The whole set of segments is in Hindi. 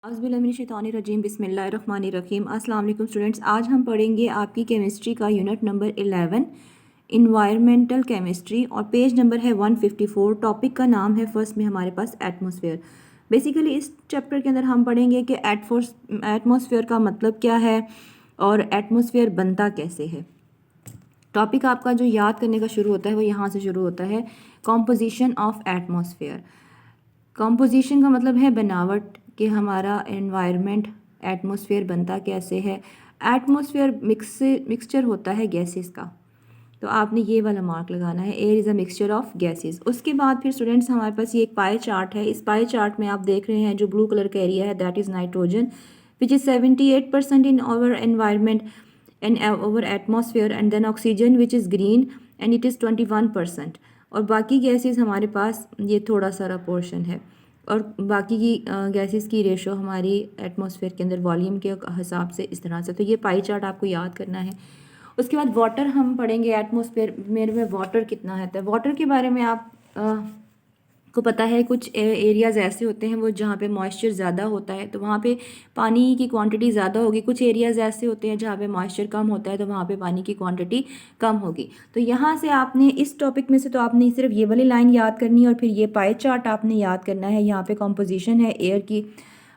औज़ुबिल्लाहिमिनश्शैतानिर्रजीम बिस्मिल्लाहिर्रहमानिर्रहीम। अस्सलाम वालेकुम स्टूडेंट्स, आज हम पढ़ेंगे आपकी केमिस्ट्री का यूनिट नंबर 11 इन्वायरमेंटल केमिस्ट्री और पेज नंबर है 154। टॉपिक का नाम है फर्स्ट में हमारे पास एटमॉस्फेयर। बेसिकली इस चैप्टर के अंदर हम पढ़ेंगे कि एटमॉस्फेयर का मतलब क्या है और एटमॉस्फेयर बनता कैसे है। टॉपिक आपका जो याद करने का शुरू होता है वो यहाँ से शुरू होता है, कॉम्पोजिशन ऑफ एटमॉस्फेयर। कंपोजिशन का मतलब है बनावट, कि हमारा एनवायरनमेंट एटमॉस्फेयर बनता कैसे है। एटमॉस्फेयर मिक्सचर होता है गैसेस का, तो आपने ये वाला मार्क लगाना है, air is a mixture of gases. उसके बाद फिर स्टूडेंट्स हमारे पास ये एक पाई चार्ट है। इस पाई चार्ट में आप देख रहे हैं जो ब्लू कलर का एरिया है that is nitrogen which is 78% in our environment and over atmosphere, and then oxygen which is green and it is 21%। और बाकी गैसेस हमारे पास ये थोड़ा सारा पोर्शन है, और बाकी की गैसेस की रेशो हमारी एटमॉस्फेयर के अंदर वॉल्यूम के हिसाब से इस तरह से। तो ये पाई चार्ट आपको याद करना है। उसके बाद वाटर हम पढ़ेंगे, एटमॉस्फेयर में वाटर कितना है। तो वाटर के बारे में आप को पता है कुछ एरियाज़ ऐसे होते हैं वो जहाँ पे मॉइस्चर ज़्यादा होता है तो वहाँ पे पानी की क्वांटिटी ज़्यादा होगी। कुछ एरियाज़ ऐसे होते हैं जहाँ पे मॉइस्चर कम होता है तो वहाँ पे पानी की क्वांटिटी कम होगी। तो यहाँ से आपने इस टॉपिक में से तो आपने सिर्फ ये वाली लाइन याद करनी है और फिर ये पाई चार्ट आपने याद करना है। यहाँ पे कॉम्पोजिशन है एयर की,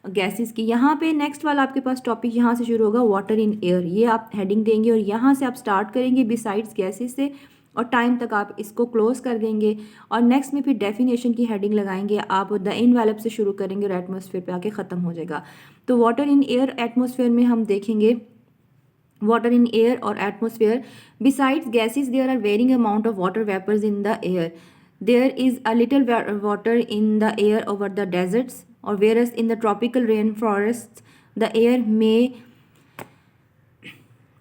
गैसेस की। यहाँ पे नेक्स्ट वाला आपके पास टॉपिक यहाँ से शुरू होगा, वाटर इन एयर। ये आप हेडिंग देंगे और यहाँ से आप स्टार्ट करेंगे बिसाइड्स गैसेस से, और टाइम तक आप इसको क्लोज कर देंगे। और नेक्स्ट में फिर डेफिनेशन की हेडिंग लगाएंगे आप, द इनवेलप से शुरू करेंगे और एटमॉस्फेयर पे आके ख़त्म हो जाएगा। तो वाटर इन एयर एटमॉस्फेयर में हम देखेंगे वाटर इन एयर और atmosphere. Besides gases there are varying amount of water vapours in the air. There is a little water in the air over the deserts, और whereas in the tropical rainforests the air may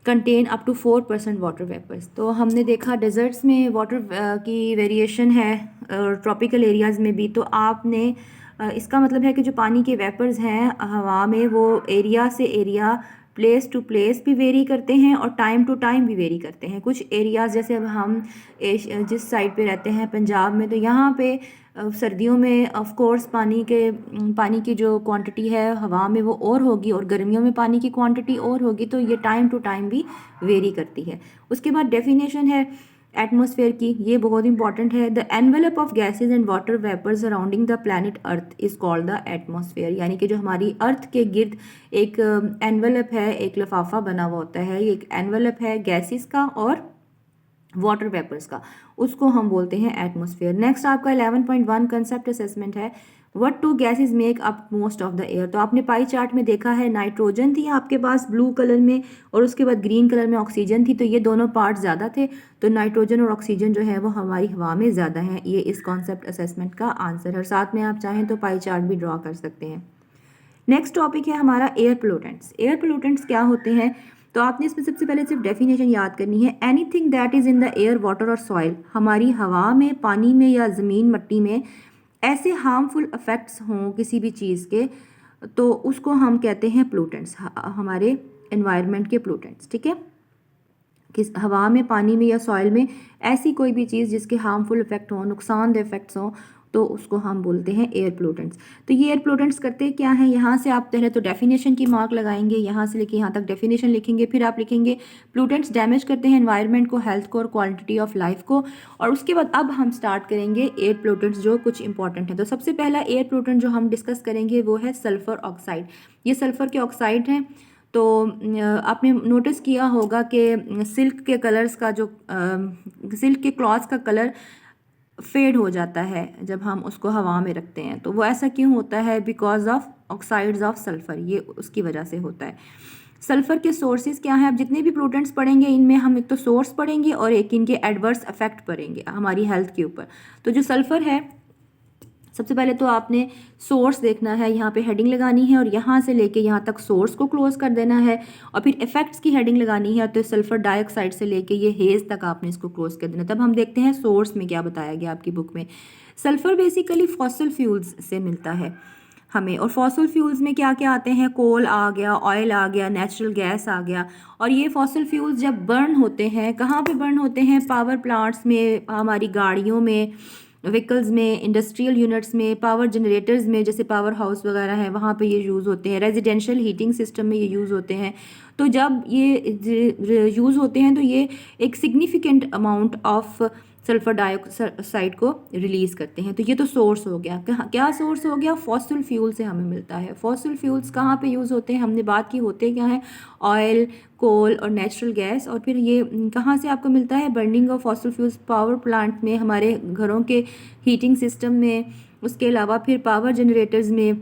contain up to 4% water vapours. तो हमने देखा डेजर्ट्स में वाटर की वेरिएशन है और ट्रॉपिकल एरियाज़ में भी। तो आपने इसका मतलब है कि जो पानी के वेपर्स हैं हवा में वो एरिया से एरिया, प्लेस टू प्लेस भी वेरी करते हैं और टाइम टू टाइम भी वेरी करते हैं। कुछ एरियाज़ जैसे अब हम जिस साइड पे रहते हैं पंजाब में, तो यहाँ पे सर्दियों में ऑफ कोर्स पानी की जो क्वांटिटी है हवा में वो और होगी, और गर्मियों में पानी की क्वांटिटी और होगी। तो ये टाइम टू टाइम भी वेरी करती है। उसके बाद डेफिनेशन है एटमॉस्फेयर की, ये बहुत इंपॉर्टेंट है। The envelope of gases and water vapours surrounding the planet Earth is called the atmosphere. यानी कि जो हमारी अर्थ के गिर्द एक एनवेलप है, एक लिफाफा बना हुआ होता है, ये एक एनवेलप है गैसेस का और वाटर वेपर्स का, उसको हम बोलते हैं एटमॉस्फेयर। नेक्स्ट आपका 11.1 कंसेप्ट असेसमेंट है, what two gases make up most of the air. तो आपने पाई चार्ट में देखा है नाइट्रोजन थी आपके पास ब्लू कलर में और उसके बाद ग्रीन कलर में ऑक्सीजन थी, तो ये दोनों पार्ट ज़्यादा थे। तो नाइट्रोजन और ऑक्सीजन जो है वो हमारी हवा में ज़्यादा है। ये इस कॉन्सेप्ट असेसमेंट का आंसर है। साथ में आप चाहें तो पाई चार्ट भी ड्रॉ कर सकते हैं। नेक्स्ट टॉपिक है हमारा एयर पोल्यूटेंट्स। एयर पोल्यूटेंट्स क्या होते हैं, तो आपने इसमें सबसे पहले सिर्फ डेफिनेशन याद करनी है। Anything that is in the air water और सॉइल, हमारी हवा में, पानी में या ज़मीन मिट्टी में ऐसे हार्मफुल इफेक्ट्स हों किसी भी चीज़ के, तो उसको हम कहते हैं पोल्यूटेंट्स, हमारे एनवायरनमेंट के पोल्यूटेंट्स। ठीक है, किस हवा में, पानी में या सॉइल में ऐसी कोई भी चीज़ जिसके हार्मफुल इफेक्ट हों, नुकसानदेह इफेक्ट्स हों, तो उसको हम बोलते हैं एयर पोल्यूटेंट्स। तो ये एयर पोल्यूटेंट्स करते क्या हैं, यहाँ से आप पहले तो डेफिनेशन की मार्क लगाएंगे, यहाँ से लेके यहाँ तक डेफिनेशन लिखेंगे, फिर आप लिखेंगे पोल्यूटेंट्स डैमेज करते हैं एनवायरनमेंट को, हेल्थ को और क्वालिटी ऑफ लाइफ को। और उसके बाद अब हम स्टार्ट करेंगे एयर पोल्यूटेंट्स जो कुछ इंपॉर्टेंट है। तो सबसे पहला एयर पोल्यूटेंट जो हम डिस्कस करेंगे वो है सल्फर ऑक्साइड। ये सल्फर के ऑक्साइड हैं। तो आपने नोटिस किया होगा कि सिल्क के कलर्स का जो सिल्क के क्लॉथ्स का कलर फेड हो जाता है जब हम उसको हवा में रखते हैं। तो वो ऐसा क्यों होता है, because of oxides of sulphur, ये उसकी वजह से होता है। सल्फर के सोर्सेज क्या हैं, अब जितने भी पोल्यूटेंट्स पढ़ेंगे इनमें हम एक तो सोर्स पढ़ेंगे और एक इनके एडवर्स इफेक्ट पढ़ेंगे हमारी हेल्थ के ऊपर। तो जो सल्फर है, सबसे पहले तो आपने सोर्स देखना है, यहाँ पे हेडिंग लगानी है और यहाँ से लेके यहाँ तक सोर्स को क्लोज कर देना है, और फिर इफेक्ट्स की हेडिंग लगानी है। तो सल्फर डाइऑक्साइड से लेके ये हेज तक आपने इसको क्लोज कर देना। तब हम देखते हैं सोर्स में क्या बताया गया आपकी बुक में। सल्फर बेसिकली फॉसिल फ्यूल्स से मिलता है हमें, और फॉसिल फ्यूल्स में क्या क्या आते हैं, कोल आ गया, ऑयल आ गया, नेचुरल गैस आ गया। और ये फॉसिल फ्यूल्स जब बर्न होते हैं, कहाँ पे बर्न होते हैं, पावर प्लांट्स में, हमारी गाड़ियों में, व्हीकल्स में, इंडस्ट्रियल यूनिट्स में, पावर जनरेटर्स में, जैसे पावर हाउस वगैरह है वहाँ पे ये यूज़ होते हैं, रेजिडेंशियल हीटिंग सिस्टम में ये यूज़ होते हैं। तो जब ये यूज़ होते हैं तो ये एक significant amount of sulphur dioxide को रिलीज़ करते हैं। तो ये तो सोर्स हो गया। क्या सोर्स हो गया? फॉसिल फ्यूल से हमें मिलता है। फॉसिल फ्यूल्स कहाँ पे यूज़ होते हैं? हमने बात की होते क्या हैं? ऑयल, कोल और नेचुरल गैस। और फिर ये कहाँ से आपको मिलता है? Burning of fossil fuels power plant में, हमारे घरों के हीटिंग सिस्टम में, उसके अलावा फिर पावर जनरेटर्स में,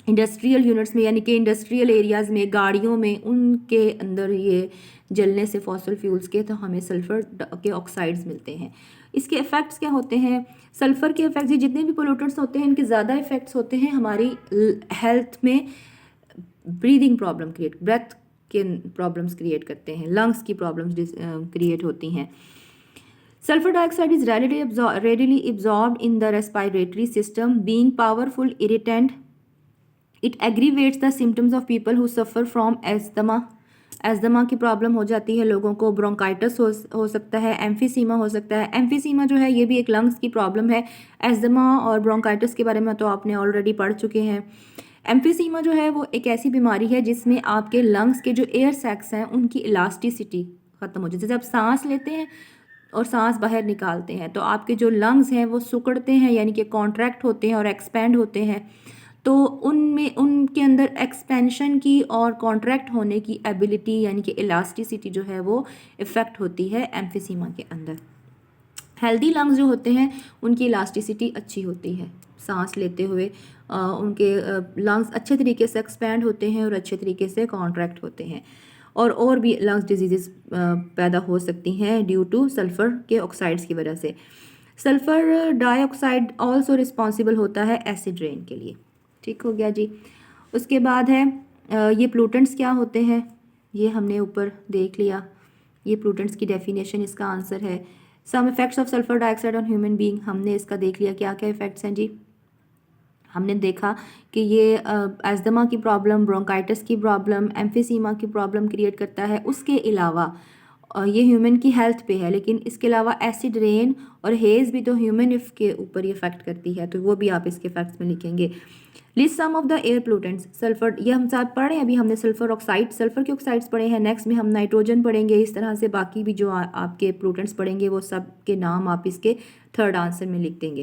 इंडस्ट्रियल यूनिट्स में, यानी कि इंडस्ट्रियल एरियाज़ में, गाड़ियों में, उनके अंदर ये जलने से फॉसिल फ्यूल्स के तो हमें सल्फ़र के ऑक्साइड्स मिलते हैं। इसके इफ़ेक्ट्स क्या होते हैं? सल्फ़र के इफ़ेक्ट्स, ये जितने भी पोल्यूटेंट्स होते हैं इनके ज़्यादा इफ़ेक्ट्स होते हैं हमारी हेल्थ में। ब्रीदिंग प्रॉब्लम ब्रेथ के प्रॉब्लम्स क्रिएट करते हैं, लंग्स की प्रॉब्लम्स क्रिएट होती हैं। Sulfur dioxide is readily absorbed in the respiratory system, being powerful irritant. It aggravates the symptoms of people who suffer from asthma. Asthma की प्रॉब्लम हो जाती है लोगों को, ब्रोंकाइटिस हो सकता है, एम्फीसीमा हो सकता है। एम्फीसीमा जो है ये भी एक लंग्स की प्रॉब्लम है। एस्थमा और ब्रोंकाइटिस के बारे में तो आपने ऑलरेडी पढ़ चुके हैं। एम्फीसीमा जो है वो एक ऐसी बीमारी है जिसमें आपके लंग्स के जो एयर सैक्स हैं उनकी इलास्टिसिटी ख़त्म हो जाती है। जैसे आप सांस लेते हैं और सांस बाहर निकालते हैं तो आपके जो लंग्स हैं वो सिकुड़ते हैं, यानी कि कॉन्ट्रैक्ट होते हैं और एक्सपेंड होते हैं। तो उनमें उनके अंदर एक्सपेंशन की और कॉन्ट्रैक्ट होने की एबिलिटी, यानी कि इलास्टिसिटी जो है वो इफ़ेक्ट होती है एम्फीसीमा के अंदर। हेल्दी लंग्स जो होते हैं उनकी इलास्टिसिटी अच्छी होती है, सांस लेते हुए उनके लंग्स अच्छे तरीके से एक्सपैंड होते हैं और अच्छे तरीके से कॉन्ट्रैक्ट होते हैं। और भी लंग्स डिजीज़ पैदा हो सकती हैं ड्यू टू सल्फ़र के ऑक्साइड्स की वजह से। सल्फ़र डाइऑक्साइड ऑल्सो रिस्पॉन्सिबल होता है एसिड रेन के लिए। ठीक हो गया जी। उसके बाद है ये प्लूटेंट्स क्या होते हैं, ये हमने ऊपर देख लिया। ये प्लूटेंट्स की डेफिनेशन, इसका आंसर है some effects of sulphur dioxide on human being. हमने इसका देख लिया क्या क्या इफ़ेक्ट्स हैं जी। हमने देखा कि ये एस्थमा की प्रॉब्लम, ब्रोंकाइटिस की प्रॉब्लम, एम्फीसीमा की प्रॉब्लम क्रिएट करता है। उसके अलावा ये ह्यूमन की हेल्थ पे है, लेकिन इसके अलावा एसिड रेन और हेज़ भी तो ह्यूमन के ऊपर ये इफेक्ट करती है, तो वो भी आप इसके फैक्ट्स में लिखेंगे। List some of the air pollutants. Sulphur, ये हम साथ पढ़ रहे हैं, अभी हमने सल्फर ऑक्साइड, सल्फर के ऑक्साइड्स पढ़े हैं। नेक्स्ट में हम नाइट्रोजन पढ़ेंगे। इस तरह से बाकी भी जो आपके प्लूटेंट्स पढ़ेंगे वो सब के नाम आप इसके थर्ड आंसर में लिख देंगे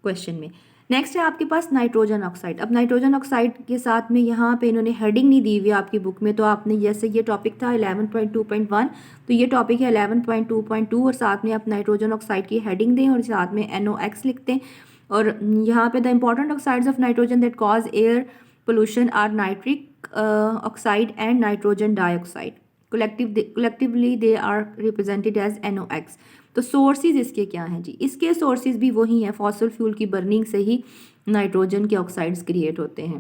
क्वेश्चन में। नेक्स्ट है आपके पास नाइट्रोजन ऑक्साइड। अब नाइट्रोजन ऑक्साइड के साथ में यहाँ पे इन्होंने हेडिंग नहीं दी हुई आपकी बुक में, तो आपने जैसे ये टॉपिक था 11.2.1, तो ये टॉपिक है 11.2.2 और साथ में आप नाइट्रोजन ऑक्साइड की हेडिंग दें और साथ में NOx लिखते हैं। और यहाँ पे the important oxides of nitrogen that cause air pollution are nitric oxide and nitrogen dioxide. collectively they are represented as NOx। तो सोर्सेज इसके क्या हैं जी? इसके सोर्सेज भी वही हैं, फॉसिल फ्यूल की बर्निंग से ही नाइट्रोजन के ऑक्साइड्स क्रिएट होते हैं।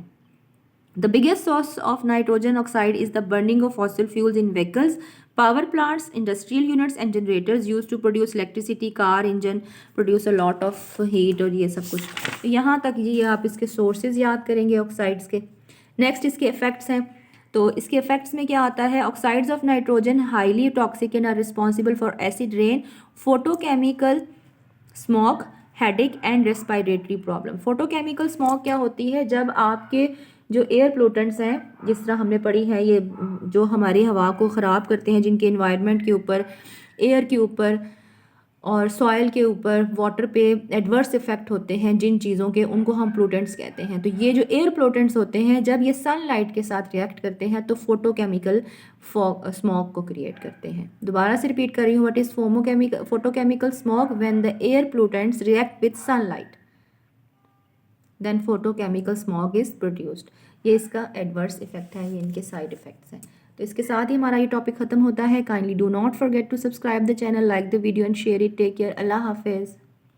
The biggest source of nitrogen oxide is the burning of fossil fuels in vehicles, power plants, industrial units and generators used to produce electricity, car engine produce a lot of heat और ये सब कुछ। तो यहाँ तक ये आप इसके सोर्सेज याद करेंगे ऑक्साइड्स के। नेक्स्ट इसके इफेक्ट्स हैं। तो इसके इफेक्ट्स में क्या आता है? Oxides of nitrogen highly toxic and are responsible for acid rain, photochemical smog, headache and respiratory problem. Photochemical smog क्या होती है? जब आपके जो एयर पोल्यूटेंट्स हैं, जिस तरह हमने पढ़ी है, ये जो हमारी हवा को ख़राब करते हैं, जिनके इन्वायरमेंट के ऊपर, एयर के ऊपर और सॉइल के ऊपर, वाटर पे एडवर्स इफेक्ट होते हैं जिन चीज़ों के, उनको हम पोल्यूटेंट्स कहते हैं। तो ये जो एयर पोल्यूटेंट्स होते हैं जब ये सनलाइट के साथ रिएक्ट करते हैं तो फोटोकेमिकल स्मॉग को क्रिएट करते हैं। दोबारा से रिपीट कर रही हूँ, what is photochemical smog? When the air pollutants react with sunlight then photochemical smog is produced. ये इसका एडवर्स इफेक्ट है, ये इनके साइड इफेक्ट्स हैं। तो इसके साथ ही हमारा ये टॉपिक खत्म होता है। Kindly do not forget to subscribe the channel, like the video and share it. Take care, अल्लाह हाफिज़।